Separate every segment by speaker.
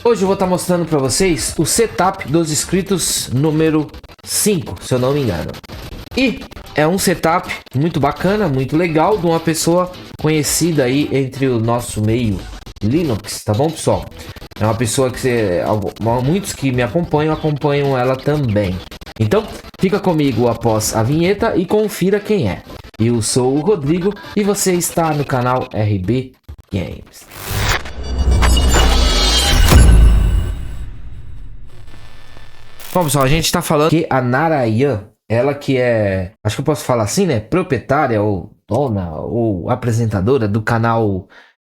Speaker 1: Hoje eu vou estar mostrando para vocês o setup dos inscritos número 5, se eu não me engano. E é um setup muito bacana, muito legal, de uma pessoa conhecida aí entre o nosso meio Linux, tá bom, pessoal? É uma pessoa que muitos que me acompanham ela também. Então, fica comigo após a vinheta e confira quem é. Eu sou o Rodrigo e você está no canal RB Games. Bom, pessoal, a gente tá falando que a Narayan, ela que é, acho que eu posso falar assim, né? Proprietária ou dona ou apresentadora do canal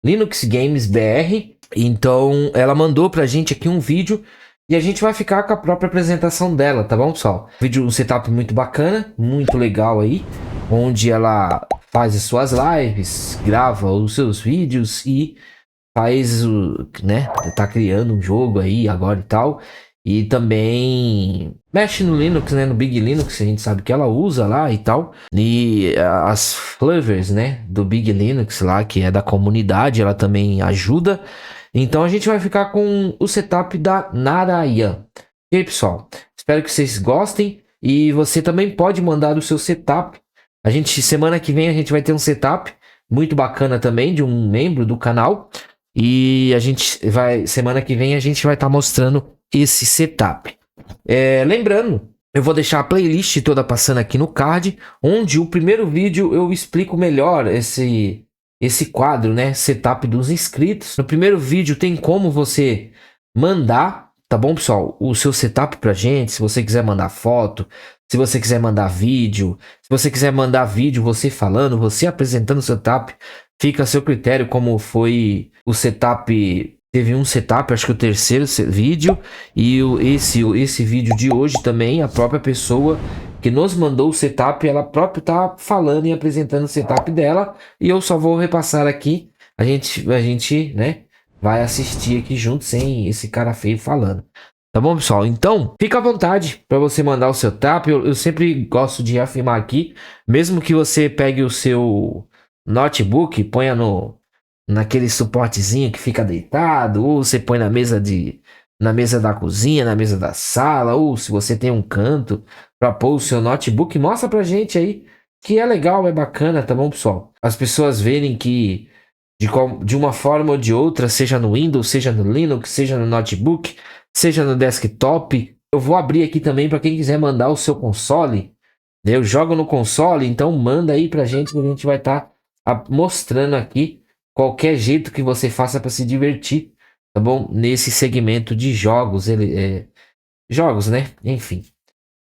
Speaker 1: Linux Games BR. Então, ela mandou pra gente aqui um vídeo e a gente vai ficar com a própria apresentação dela, tá bom, pessoal? Vídeo, um setup muito bacana, muito legal aí, onde ela faz as suas lives, grava os seus vídeos e faz o, né? Tá criando um jogo aí agora e tal. E também mexe no Linux, né? No Big Linux, a gente sabe que ela usa lá e tal. E as flavors, né? Do Big Linux lá, que é da comunidade, ela também ajuda. Então a gente vai ficar com o setup da Narayan. E aí, pessoal? Espero que vocês gostem. E você também pode mandar o seu setup. Semana que vem a gente vai ter um setup muito bacana também de um membro do canal. E semana que vem a gente vai estar mostrando esse setup. Lembrando, eu vou deixar a playlist toda passando aqui no card, onde o primeiro vídeo eu explico melhor esse quadro, né? Setup dos inscritos. No primeiro vídeo tem como você mandar, tá bom, pessoal? O seu setup pra gente, se você quiser mandar foto, se você quiser mandar vídeo, se você quiser mandar vídeo você falando, você apresentando o setup, fica a seu critério, como foi o setup. Teve um setup, acho que o terceiro vídeo, e esse vídeo de hoje também, a própria pessoa que nos mandou o setup, ela própria tá falando e apresentando o setup dela, e eu só vou repassar aqui, a gente, né, vai assistir aqui junto, sem esse cara feio falando. Tá bom, pessoal? Então, fica à vontade para você mandar o seu setup, eu sempre gosto de afirmar aqui, mesmo que você pegue o seu notebook, ponha naquele suportezinho que fica deitado, ou você põe na mesa da cozinha, na mesa da sala, ou se você tem um canto para pôr o seu notebook, mostra pra gente aí que é legal, é bacana, tá bom, pessoal? As pessoas verem que de uma forma ou de outra, seja no Windows, seja no Linux, seja no notebook, seja no desktop. Eu vou abrir aqui também para quem quiser mandar o seu console. Eu jogo no console, então manda aí pra gente que a gente vai estar mostrando aqui qualquer jeito que você faça para se divertir, tá bom? Nesse segmento de jogos, jogos, né? Enfim.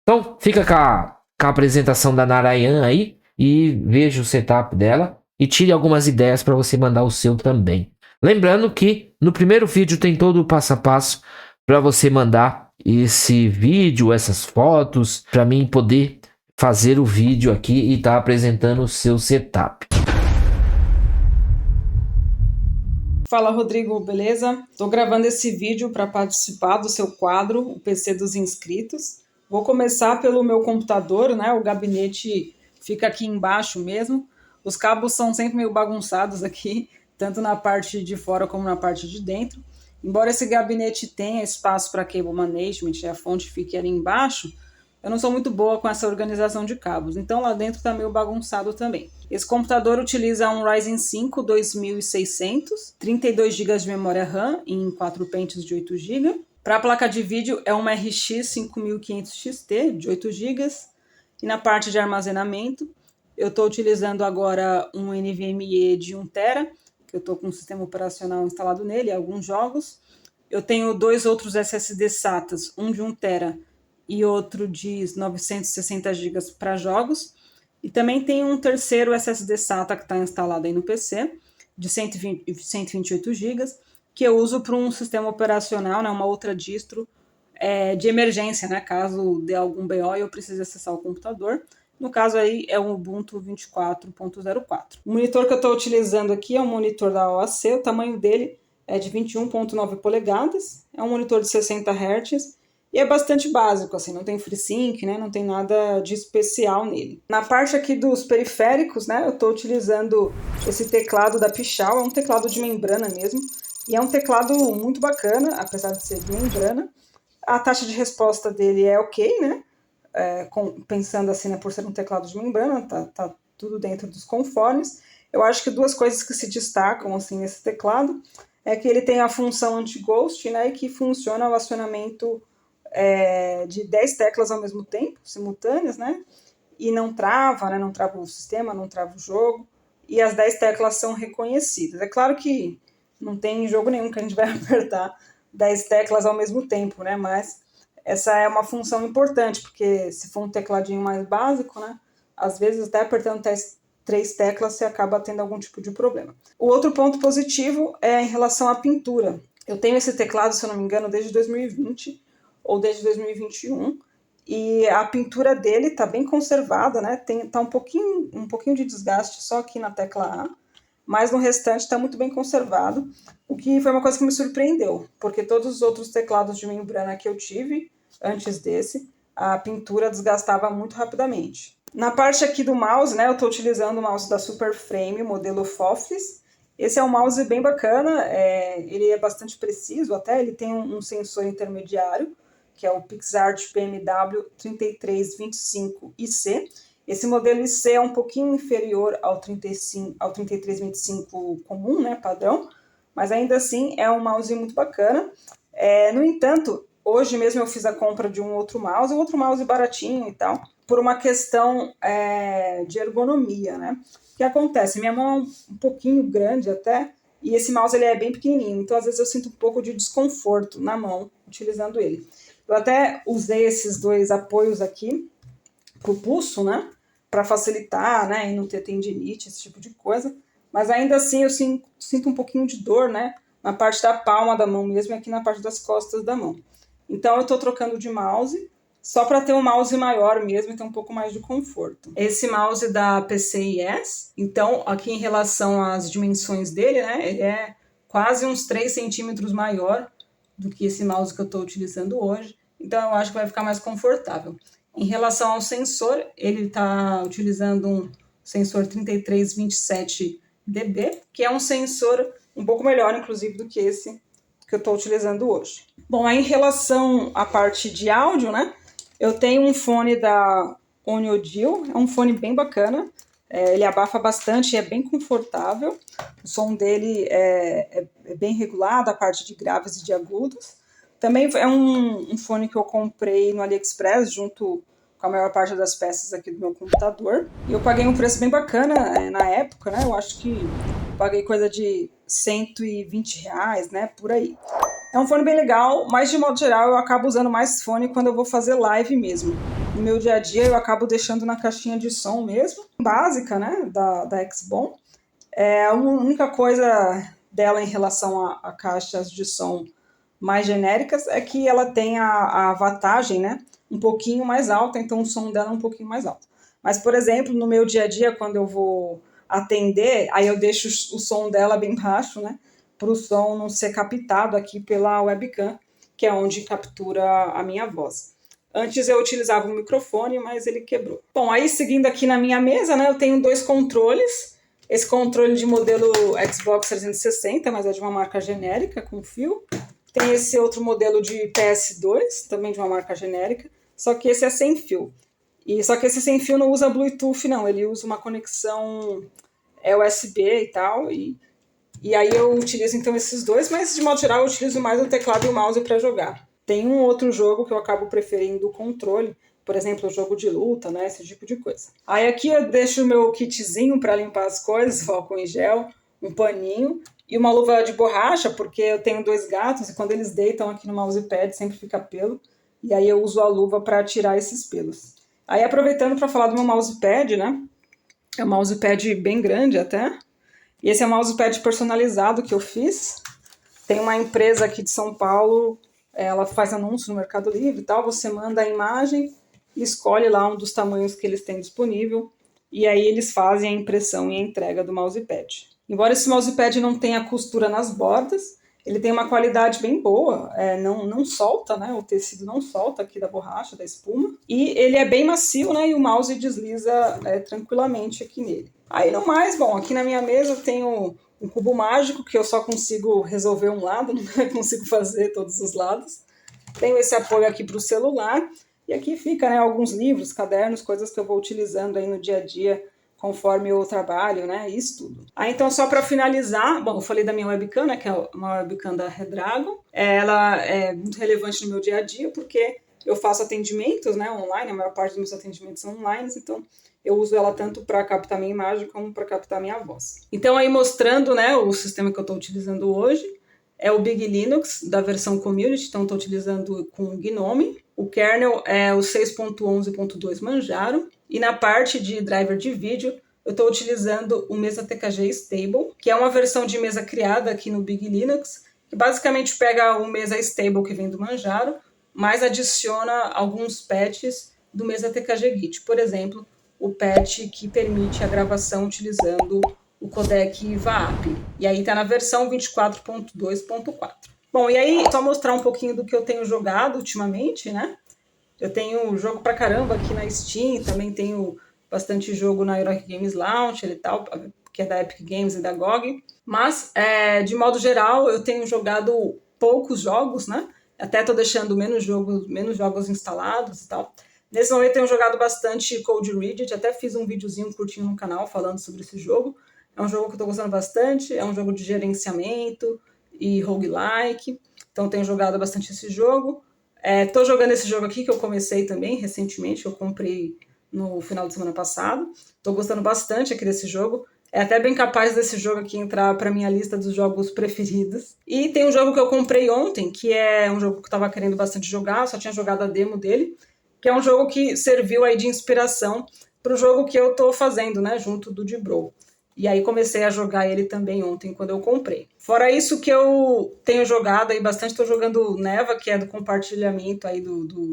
Speaker 1: Então, fica com a apresentação da Narayan aí e veja o setup dela e tire algumas ideias para você mandar o seu também. Lembrando que no primeiro vídeo tem todo o passo a passo para você mandar esse vídeo, essas fotos, para mim poder fazer o vídeo aqui e estar apresentando o seu setup.
Speaker 2: Fala, Rodrigo, beleza? Estou gravando esse vídeo para participar do seu quadro, o PC dos inscritos. Vou começar pelo meu computador, né? O gabinete fica aqui embaixo mesmo. Os cabos são sempre meio bagunçados aqui, tanto na parte de fora como na parte de dentro. Embora esse gabinete tenha espaço para cable management e a fonte fique ali embaixo, eu não sou muito boa com essa organização de cabos, então lá dentro está meio bagunçado também. Esse computador utiliza um Ryzen 5 2600, 32 GB de memória RAM em 4 pentes de 8 GB. Para a placa de vídeo é uma RX 5500 XT de 8 GB. E na parte de armazenamento, eu estou utilizando agora um NVMe de 1 TB, que eu estou com um sistema operacional instalado nele, alguns jogos. Eu tenho 2 outros SSD SATAs, um de 1 TB e outro de 960 GB para jogos. E também tem um terceiro SSD SATA que está instalado aí no PC, de 128 GB, que eu uso para um sistema operacional, né, uma outra distro de emergência, né, caso dê algum BO e eu precise acessar o computador. No caso aí é o Ubuntu 24.04. O monitor que eu estou utilizando aqui é um monitor da OAC, o tamanho dele é de 21.9 polegadas, é um monitor de 60 Hz, e é bastante básico, assim, não tem FreeSync, né? Não tem nada de especial nele. Na parte aqui dos periféricos, né? Eu estou utilizando esse teclado da Pichau, é um teclado de membrana mesmo. E é um teclado muito bacana, apesar de ser de membrana. A taxa de resposta dele é ok, né? Pensando assim, né, por ser um teclado de membrana, tá tudo dentro dos conformes. Eu acho que duas coisas que se destacam assim nesse teclado é que ele tem a função anti-ghost, né, e que funciona o acionamento de 10 teclas ao mesmo tempo, simultâneas, né, e não trava, né, não trava o sistema, não trava o jogo, e as 10 teclas são reconhecidas. É claro que não tem jogo nenhum que a gente vai apertar 10 teclas ao mesmo tempo, né, mas essa é uma função importante, porque se for um tecladinho mais básico, né, às vezes até apertando 3 teclas você acaba tendo algum tipo de problema. O outro ponto positivo é em relação à pintura. Eu tenho esse teclado, se eu não me engano, desde 2020 ou desde 2021, e a pintura dele está bem conservada, né? Tá um pouquinho de desgaste só aqui na tecla A, mas no restante está muito bem conservado, o que foi uma coisa que me surpreendeu, porque todos os outros teclados de membrana que eu tive antes desse, a pintura desgastava muito rapidamente. Na parte aqui do mouse, né, eu estou utilizando o mouse da Superframe, modelo Foflis. Esse é um mouse bem bacana, ele é bastante preciso até, ele tem um sensor intermediário, que é o PixArt PMW 3325IC. Esse modelo IC é um pouquinho inferior ao 3325 comum, né, padrão, mas ainda assim é um mouse muito bacana. No entanto, hoje mesmo eu fiz a compra de um outro mouse baratinho e tal, por uma questão de ergonomia, né? O que acontece? Minha mão é um pouquinho grande até, e esse mouse ele é bem pequenininho, então às vezes eu sinto um pouco de desconforto na mão utilizando ele. Eu até usei esses dois apoios aqui pro pulso, né? Para facilitar, né? E não ter tendinite, esse tipo de coisa. Mas ainda assim eu sinto um pouquinho de dor, né? Na parte da palma da mão mesmo e aqui na parte das costas da mão. Então eu estou trocando de mouse só para ter um mouse maior mesmo e ter um pouco mais de conforto. Esse mouse da PCIS, então aqui em relação às dimensões dele, né? Ele é quase uns 3 centímetros maior do que esse mouse que eu estou utilizando hoje. Então eu acho que vai ficar mais confortável. Em relação ao sensor, ele está utilizando um sensor 3327dB, que é um sensor um pouco melhor, inclusive, do que esse que eu estou utilizando hoje. Bom, aí em relação à parte de áudio, né? Eu tenho um fone da Oniodio, é um fone bem bacana, ele abafa bastante e é bem confortável. O som dele é bem regulado, a parte de graves e de agudos. Também é um fone que eu comprei no AliExpress, junto com a maior parte das peças aqui do meu computador. E eu paguei um preço bem bacana na época, né? Eu acho que paguei coisa de R$ 120, né? Por aí. É um fone bem legal, mas de modo geral eu acabo usando mais fone quando eu vou fazer live mesmo. No meu dia a dia eu acabo deixando na caixinha de som mesmo, básica, né, da Xbon. A única coisa dela em relação a caixas de som mais genéricas é que ela tem a wattagem, né, um pouquinho mais alta, então o som dela é um pouquinho mais alto. Mas, por exemplo, no meu dia a dia, quando eu vou atender, aí eu deixo o som dela bem baixo, né, para o som não ser captado aqui pela webcam, que é onde captura a minha voz. Antes eu utilizava um microfone, mas ele quebrou. Bom, aí seguindo aqui na minha mesa, né, eu tenho 2 controles. Esse controle de modelo Xbox 360, mas é de uma marca genérica, com fio. Tem esse outro modelo de PS2, também de uma marca genérica, só que esse é sem fio. Só que esse sem fio não usa Bluetooth, não. Ele usa uma conexão USB e tal, e aí eu utilizo então esses dois, mas de modo geral eu utilizo mais o teclado e o mouse para jogar. Tem um outro jogo que eu acabo preferindo o controle, por exemplo, o jogo de luta, né, esse tipo de coisa. Aí aqui eu deixo o meu kitzinho para limpar as coisas, álcool em gel, um paninho e uma luva de borracha, porque eu tenho 2 gatos e quando eles deitam aqui no mousepad sempre fica pelo, e aí eu uso a luva para tirar esses pelos. Aí aproveitando para falar do meu mousepad, né, é um mousepad bem grande até, e esse é um mousepad personalizado que eu fiz. Tem uma empresa aqui de São Paulo, ela faz anúncio no Mercado Livre e tal, você manda a imagem e escolhe lá um dos tamanhos que eles têm disponível, e aí eles fazem a impressão e a entrega do mousepad. Embora esse mousepad não tenha costura nas bordas, ele tem uma qualidade bem boa, não solta, né? O tecido não solta aqui da borracha, da espuma, e ele é bem macio, né? E o mouse desliza tranquilamente aqui nele. Aí no mais, bom, aqui na minha mesa eu tenho um cubo mágico, que eu só consigo resolver um lado, não consigo fazer todos os lados. Tenho esse apoio aqui para o celular, e aqui fica, né, alguns livros, cadernos, coisas que eu vou utilizando aí no dia a dia, conforme eu trabalho, né, e estudo. Então, só para finalizar, bom, eu falei da minha webcam, né, que é uma webcam da Redragon. Ela é muito relevante no meu dia a dia, porque eu faço atendimentos, né, online, a maior parte dos meus atendimentos são online, então eu uso ela tanto para captar minha imagem como para captar minha voz. Então, aí mostrando, né, o sistema que eu estou utilizando hoje, é o Big Linux da versão Community, então estou utilizando com o GNOME. O kernel é o 6.11.2 Manjaro. E na parte de driver de vídeo, eu estou utilizando o Mesa TKG Stable, que é uma versão de mesa criada aqui no Big Linux, que basicamente pega o Mesa Stable que vem do Manjaro, mas adiciona alguns patches do Mesa TKG Git. Por exemplo, o patch que permite a gravação utilizando o codec VAAP. E aí tá na versão 24.2.4. Bom, e aí só mostrar um pouquinho do que eu tenho jogado ultimamente, né? Eu tenho jogo pra caramba aqui na Steam, também tenho bastante jogo na Heroic Games Launcher e tal, que é da Epic Games e da GOG. Mas, de modo geral, eu tenho jogado poucos jogos, né? Até tô deixando menos jogos instalados e tal. Nesse momento eu tenho jogado bastante Code Red, até fiz um videozinho curtinho no canal falando sobre esse jogo. É um jogo que eu tô gostando bastante, é um jogo de gerenciamento e roguelike, então tenho jogado bastante esse jogo. Tô jogando esse jogo aqui que eu comecei também recentemente, eu comprei no final de semana passado. Tô gostando bastante aqui desse jogo. É até bem capaz desse jogo aqui entrar para minha lista dos jogos preferidos. E tem um jogo que eu comprei ontem, que é um jogo que eu tava querendo bastante jogar, só tinha jogado a demo dele, que é um jogo que serviu aí de inspiração pro jogo que eu tô fazendo, né, junto do Dibro. E aí comecei a jogar ele também ontem, quando eu comprei. Fora isso que eu tenho jogado aí bastante, estou jogando Neva, que é do compartilhamento aí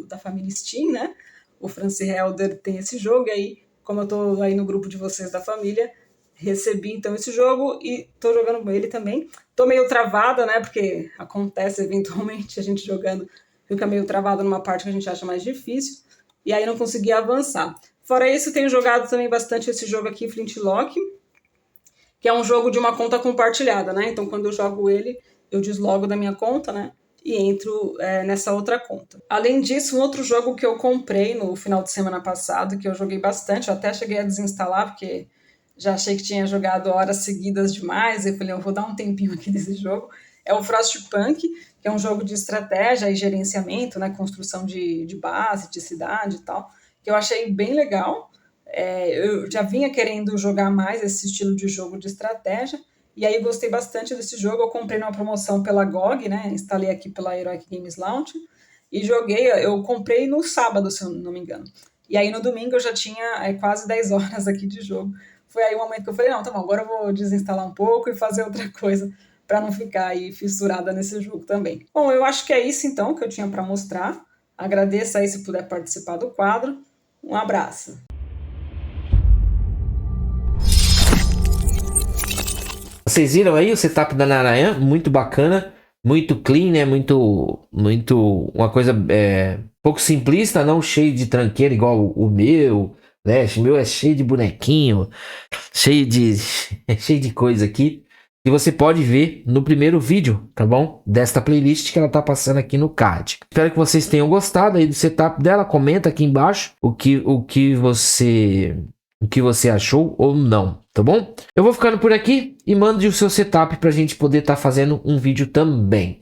Speaker 2: da família Steam, né? O Francis Helder tem esse jogo, e aí, como eu estou aí no grupo de vocês da família, recebi então esse jogo e estou jogando ele também. Estou meio travada, né? Porque acontece eventualmente a gente jogando, fica meio travada numa parte que a gente acha mais difícil, e aí não consegui avançar. Fora isso, tenho jogado também bastante esse jogo aqui, Flintlock, que é um jogo de uma conta compartilhada, né? Então, quando eu jogo ele, eu deslogo da minha conta, né? E entro nessa outra conta. Além disso, um outro jogo que eu comprei no final de semana passado, que eu joguei bastante, eu até cheguei a desinstalar, porque já achei que tinha jogado horas seguidas demais, e falei, eu vou dar um tempinho aqui nesse jogo, é o Frostpunk, que é um jogo de estratégia e gerenciamento, né? Construção de base, de cidade e tal, que eu achei bem legal. Eu já vinha querendo jogar mais esse estilo de jogo de estratégia, e aí gostei bastante desse jogo. Eu comprei numa promoção pela GOG, né? Instalei aqui pela Heroic Games Launcher e joguei. Eu comprei no sábado, se eu não me engano. E aí no domingo eu já tinha quase 10 horas aqui de jogo. Foi aí o momento que eu falei, não, tá bom, agora eu vou desinstalar um pouco e fazer outra coisa para não ficar aí fissurada nesse jogo também. Bom, eu acho que é isso então que eu tinha para mostrar. Agradeço aí se puder participar do quadro. Um abraço.
Speaker 1: Vocês viram aí o setup da Narayan? Muito bacana, muito clean, né? Muito, uma coisa pouco simplista, não cheio de tranqueira igual o meu, né? O meu é cheio de bonequinho, cheio de coisa aqui. E você pode ver no primeiro vídeo, tá bom? Desta playlist que ela tá passando aqui no card. Espero que vocês tenham gostado aí do setup dela. Comenta aqui embaixo o que você achou ou não, tá bom? Eu vou ficando por aqui e mande o seu setup pra gente poder estar fazendo um vídeo também.